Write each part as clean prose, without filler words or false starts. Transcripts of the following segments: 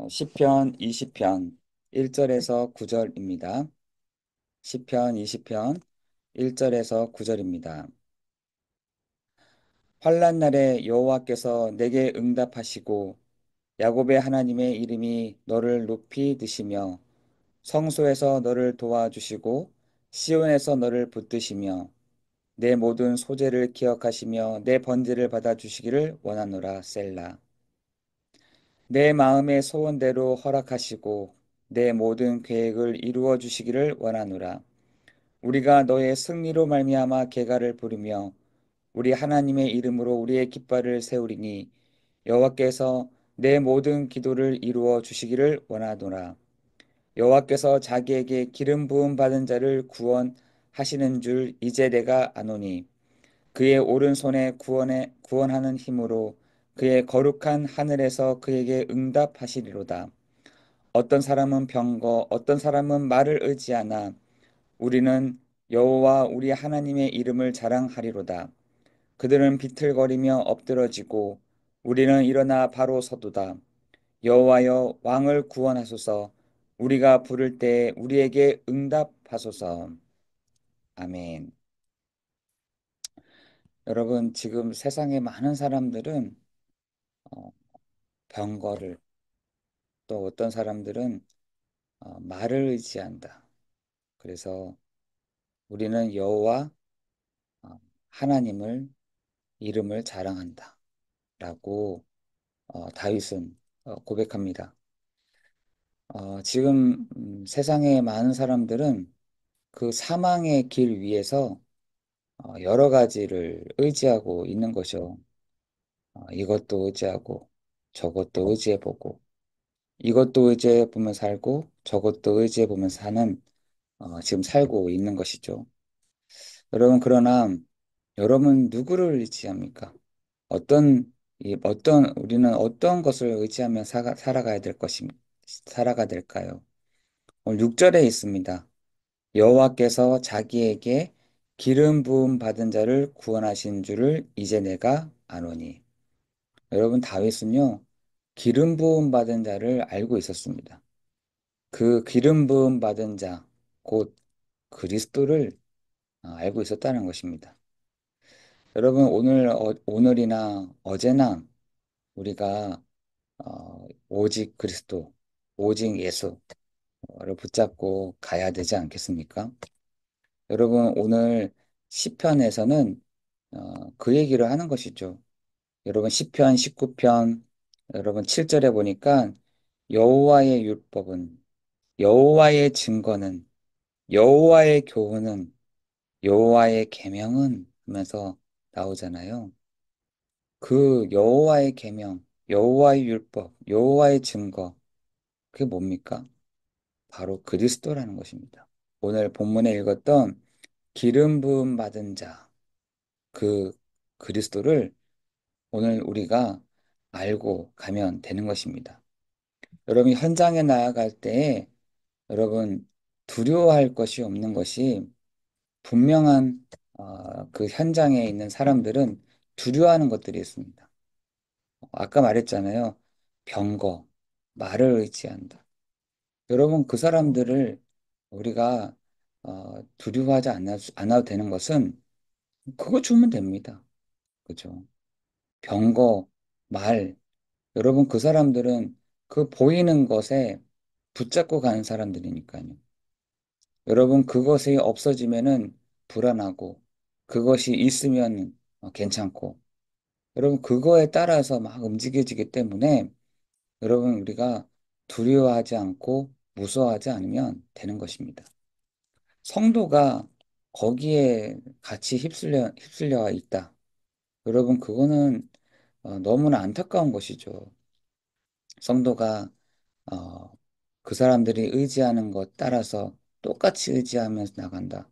시편 20편 1절에서 9절입니다. 시편 20편 1절에서 9절입니다. 환난 날에 여호와께서 내게 응답하시고 야곱의 하나님의 이름이 너를 높이 드시며 성소에서 너를 도와주시고 시온에서 너를 붙드시며 내 모든 소재를 기억하시며 내 번제를 받아주시기를 원하노라 셀라. 내 마음의 소원대로 허락하시고 내 모든 계획을 이루어 주시기를 원하노라. 우리가 너의 승리로 말미암아 계가를 부르며 우리 하나님의 이름으로 우리의 깃발을 세우리니 여호와께서 내 모든 기도를 이루어 주시기를 원하노라. 여호와께서 자기에게 기름 부음 받은 자를 구원하시는 줄 이제 내가 아노니 그의 오른손에 구원하는 힘으로 그의 거룩한 하늘에서 그에게 응답하시리로다. 어떤 사람은 병거, 어떤 사람은 말을 의지하나 우리는 여호와 우리 하나님의 이름을 자랑하리로다. 그들은 비틀거리며 엎드러지고 우리는 일어나 바로 서도다. 여호와여 왕을 구원하소서. 우리가 부를 때 우리에게 응답하소서. 아멘. 여러분, 지금 세상에 많은 사람들은 어, 병거를 또 어떤 사람들은 말을 의지한다. 그래서 우리는 여호와 어, 하나님을 이름을 자랑한다. 라고 다윗은 고백합니다. 지금 세상에 많은 사람들은 그 사망의 길 위에서 여러 가지를 의지하고 있는 것이요. 이것도 의지하고 저것도 의지해보고 이것도 의지해보면 살고 저것도 의지해보면 사는 지금 살고 있는 것이죠. 여러분, 그러나 여러분 누구를 의지합니까? 우리는 어떤 것을 의지하며 살아가야 살아가 될까요? 오늘 6절에 있습니다. 여호와께서 자기에게 기름 부음 받은 자를 구원하신 줄을 이제 내가 아노니. 여러분, 다윗은요, 기름 부음 받은 자를 알고 있었습니다. 그 기름 부음 받은 자, 곧 그리스도를 알고 있었다는 것입니다. 여러분, 오늘이나 어제나 우리가 오직 그리스도, 오직 예수를 붙잡고 가야 되지 않겠습니까? 여러분, 오늘 시편에서는 그 얘기를 하는 것이죠. 여러분, 시편 19편, 여러분 7절에 보니까 여호와의 율법은, 여호와의 증거는, 여호와의 교훈은, 여호와의 계명은 하면서 나오잖아요. 그 여호와의 계명, 여호와의 율법, 여호와의 증거, 그게 뭡니까? 바로 그리스도라는 것입니다. 오늘 본문에 읽었던 기름 부음 받은 자, 그 그리스도를 오늘 우리가 알고 가면 되는 것입니다. 여러분 현장에 나아갈 때에 여러분 두려워할 것이 없는 것이 분명한 그 현장에 있는 사람들은 두려워하는 것들이 있습니다. 아까 말했잖아요. 병거, 말을 의지한다. 여러분 그 사람들을 우리가 두려워하지 않아도 되는 것은 그거 주면 됩니다. 그죠? 병거, 말, 여러분 그 사람들은 그 보이는 것에 붙잡고 가는 사람들이니까요. 여러분 그것이 없어지면은 불안하고 그것이 있으면 괜찮고 여러분 그거에 따라서 막 움직여지기 때문에 여러분 우리가 두려워하지 않고 무서워하지 않으면 되는 것입니다. 성도가 거기에 같이 휩쓸려 있다. 여러분 그거는 너무나 안타까운 것이죠. 성도가 어, 그 사람들이 의지하는 것 따라서 똑같이 의지하면서 나간다.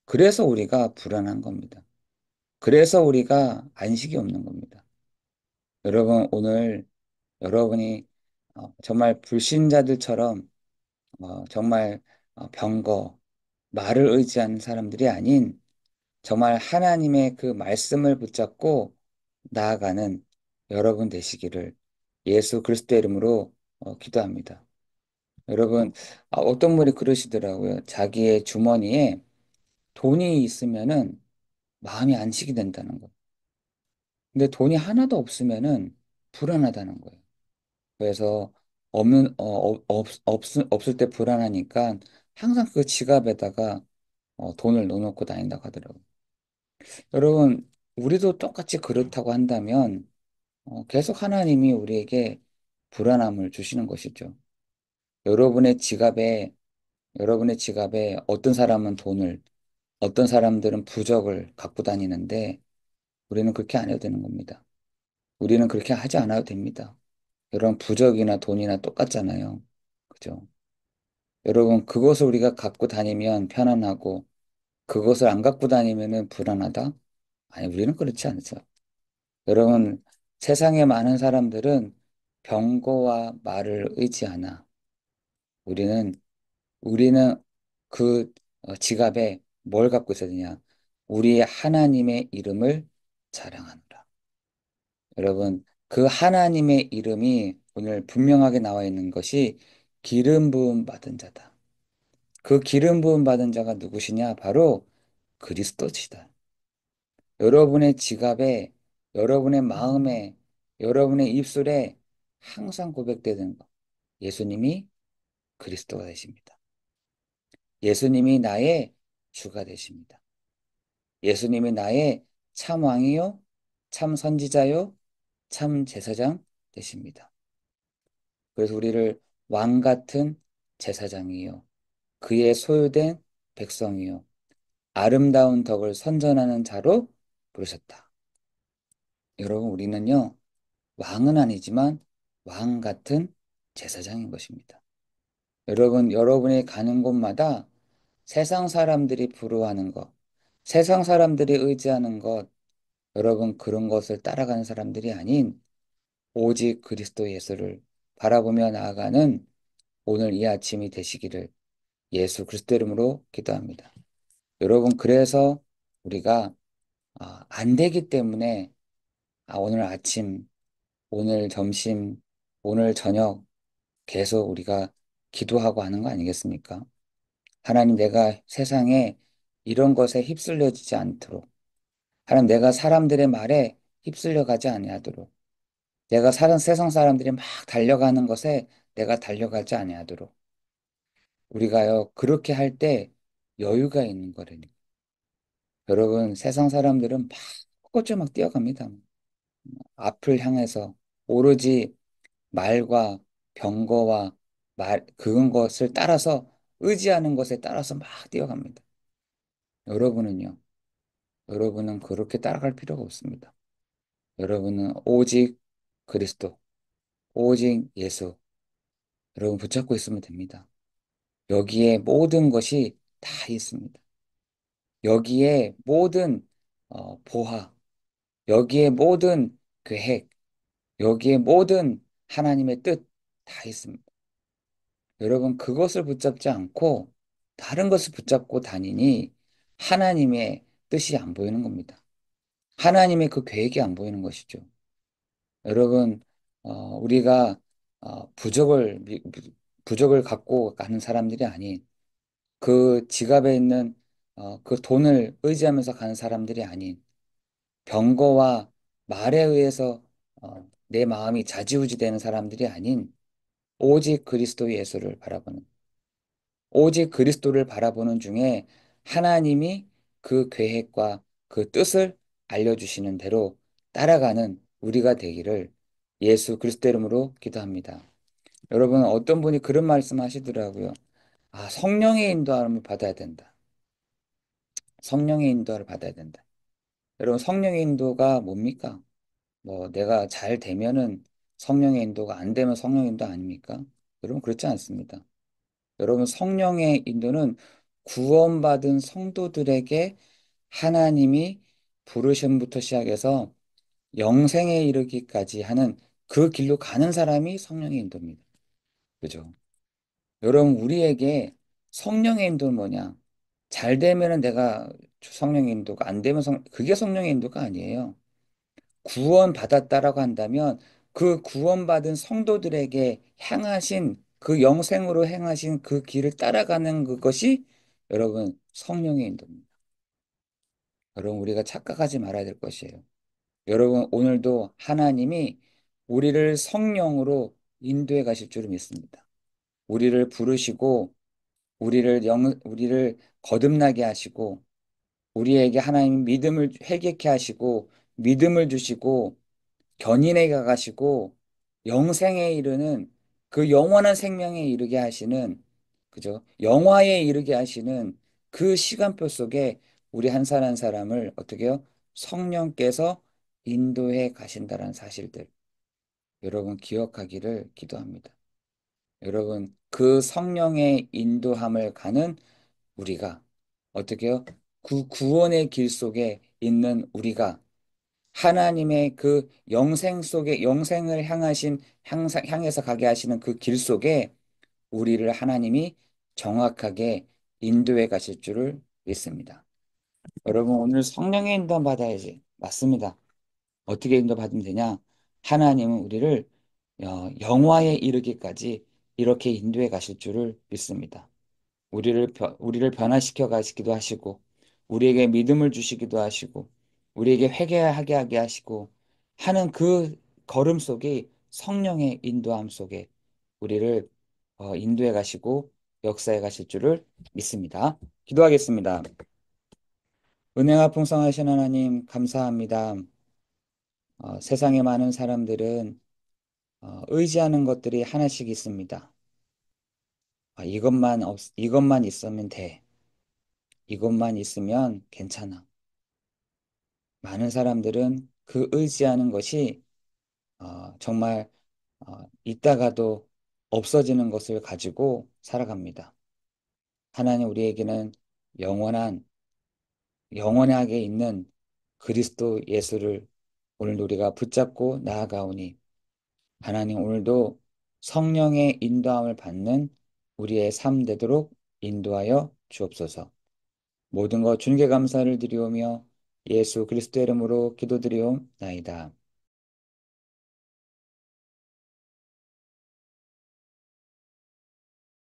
그래서 우리가 불안한 겁니다. 그래서 우리가 안식이 없는 겁니다. 여러분, 오늘 여러분이 정말 불신자들처럼 정말 병거, 말을 의지하는 사람들이 아닌 정말 하나님의 그 말씀을 붙잡고 나아가는 여러분 되시기를 예수 그리스도 이름으로 기도합니다. 여러분, 어떤 분이 그러시더라고요. 자기의 주머니에 돈이 있으면은 마음이 안식이 된다는 거. 근데 돈이 하나도 없으면은 불안하다는 거예요. 그래서 없을 때 불안하니까 항상 그 지갑에다가 돈을 넣어놓고 다닌다고 하더라고요. 여러분, 우리도 똑같이 그렇다고 한다면 계속 하나님이 우리에게 불안함을 주시는 것이죠. 여러분의 지갑에, 여러분의 지갑에 어떤 사람은 돈을, 어떤 사람들은 부적을 갖고 다니는데 우리는 그렇게 안 해도 되는 겁니다. 우리는 그렇게 하지 않아도 됩니다. 여러분, 부적이나 돈이나 똑같잖아요. 그죠? 여러분, 그것을 우리가 갖고 다니면 편안하고 그것을 안 갖고 다니면은 불안하다? 아니, 우리는 그렇지 않죠. 여러분, 세상에 많은 사람들은 병거와 말을 의지하나 우리는 우리는 그 지갑에 뭘 갖고 있어야 되냐? 우리의 하나님의 이름을 자랑하노라. 여러분, 그 하나님의 이름이 오늘 분명하게 나와 있는 것이 기름 부음 받은 자다. 그 기름 부음 받은 자가 누구시냐? 바로 그리스도시다. 여러분의 지갑에, 여러분의 마음에, 여러분의 입술에 항상 고백되는 것. 예수님이 그리스도가 되십니다. 예수님이 나의 주가 되십니다. 예수님이 나의 참 왕이요, 참 선지자요, 참 제사장 되십니다. 그래서 우리를 왕 같은 제사장이요, 그의 소유된 백성이요, 아름다운 덕을 선전하는 자로 부르셨다. 여러분, 우리는요, 왕은 아니지만 왕 같은 제사장인 것입니다. 여러분, 여러분이 가는 곳마다 세상 사람들이 부러워하는 것, 세상 사람들이 의지하는 것, 여러분 그런 것을 따라가는 사람들이 아닌 오직 그리스도 예수를 바라보며 나아가는 오늘 이 아침이 되시기를 예수 그리스도 이름으로 기도합니다. 여러분, 그래서 우리가 안 되기 때문에 오늘 아침, 오늘 점심, 오늘 저녁 계속 우리가 기도하고 하는 거 아니겠습니까? 하나님, 내가 세상에 이런 것에 휩쓸려지지 않도록, 하나님, 내가 사람들의 말에 휩쓸려 가지 아니하도록, 내가 사는 세상 사람들이 막 달려가는 것에 내가 달려가지 아니하도록, 우리가요 그렇게 할 때 여유가 있는 거라니까. 여러분, 세상 사람들은 막 헛것져 막 뛰어갑니다. 앞을 향해서 오로지 말과 병거와 그런 것을 따라서 의지하는 것에 따라서 막 뛰어갑니다. 여러분은요? 여러분은 그렇게 따라갈 필요가 없습니다. 여러분은 오직 그리스도, 오직 예수, 여러분 붙잡고 있으면 됩니다. 여기에 모든 것이 다 있습니다. 여기에 모든 보화, 여기에 모든 계획, 여기에 모든 하나님의 뜻 다 있습니다. 여러분 그것을 붙잡지 않고 다른 것을 붙잡고 다니니 하나님의 뜻이 안 보이는 겁니다. 하나님의 그 계획이 안 보이는 것이죠. 여러분, 우리가 부적을 갖고 가는 사람들이 아닌 그 지갑에 있는 그 돈을 의지하면서 가는 사람들이 아닌 병거와 말에 의해서 내 마음이 좌지우지 되는 사람들이 아닌 오직 그리스도 예수를 바라보는 오직 그리스도를 바라보는 중에 하나님이 그 계획과 그 뜻을 알려주시는 대로 따라가는 우리가 되기를 예수 그리스도 이름으로 기도합니다. 여러분, 어떤 분이 그런 말씀 하시더라고요. 성령의 인도함을 받아야 된다. 성령의 인도를 받아야 된다. 여러분, 성령의 인도가 뭡니까? 뭐, 내가 잘 되면은 성령의 인도가 안 되면 성령의 인도 아닙니까? 여러분, 그렇지 않습니다. 여러분, 성령의 인도는 구원받은 성도들에게 하나님이 부르심부터 시작해서 영생에 이르기까지 하는 그 길로 가는 사람이 성령의 인도입니다. 그죠? 여러분, 우리에게 성령의 인도는 뭐냐? 잘 되면은 내가 성령의 인도가 안 되면 그게 성령의 인도가 아니에요. 구원받았다라고 한다면 그 구원받은 성도들에게 향하신 그 영생으로 행하신 그 길을 따라가는 그것이 여러분 성령의 인도입니다. 여러분 우리가 착각하지 말아야 될 것이에요. 여러분 오늘도 하나님이 우리를 성령으로 인도해 가실 줄 믿습니다. 우리를 부르시고 우리를 거듭나게 하시고 우리에게 하나님 믿음을 회개케 하시고 믿음을 주시고 견인해 가시고 영생에 이르는 그 영원한 생명에 이르게 하시는 그죠? 영화에 이르게 하시는 그 시간표 속에 우리 한 사람 한 사람을 어떻게 요 성령께서 인도해 가신다는 사실들 여러분 기억하기를 기도합니다. 여러분 그 성령의 인도함을 가는 우리가 어떻게 요 그 구원의 길 속에 있는 우리가 하나님의 그 영생 속에 영생을 향해서 가게 하시는 그 길 속에 우리를 하나님이 정확하게 인도해 가실 줄을 믿습니다. 여러분 오늘 성령의 인도 받아야지. 맞습니다. 어떻게 인도 받으면 되냐? 하나님은 우리를 영화에 이르기까지 이렇게 인도해 가실 줄을 믿습니다. 우리를 변화시켜 가시기도 하시고, 우리에게 믿음을 주시기도 하시고, 우리에게 회개하게 하게 하시고, 하는 그 걸음 속에 성령의 인도함 속에 우리를 인도해 가시고 역사해 가실 줄을 믿습니다. 기도하겠습니다. 은혜가 풍성하신 하나님, 감사합니다. 세상에 많은 사람들은 의지하는 것들이 하나씩 있습니다. 이것만 있으면 돼. 이것만 있으면 괜찮아. 많은 사람들은 그 의지하는 것이 정말 있다가도 없어지는 것을 가지고 살아갑니다. 하나님 우리에게는 영원한 영원하게 있는 그리스도 예수를 오늘 우리가 붙잡고 나아가오니 하나님 오늘도 성령의 인도함을 받는 우리의 삶 되도록 인도하여 주옵소서. 모든 것 주님께 감사를 드리오며 예수 그리스도 이름으로 기도드리옵나이다.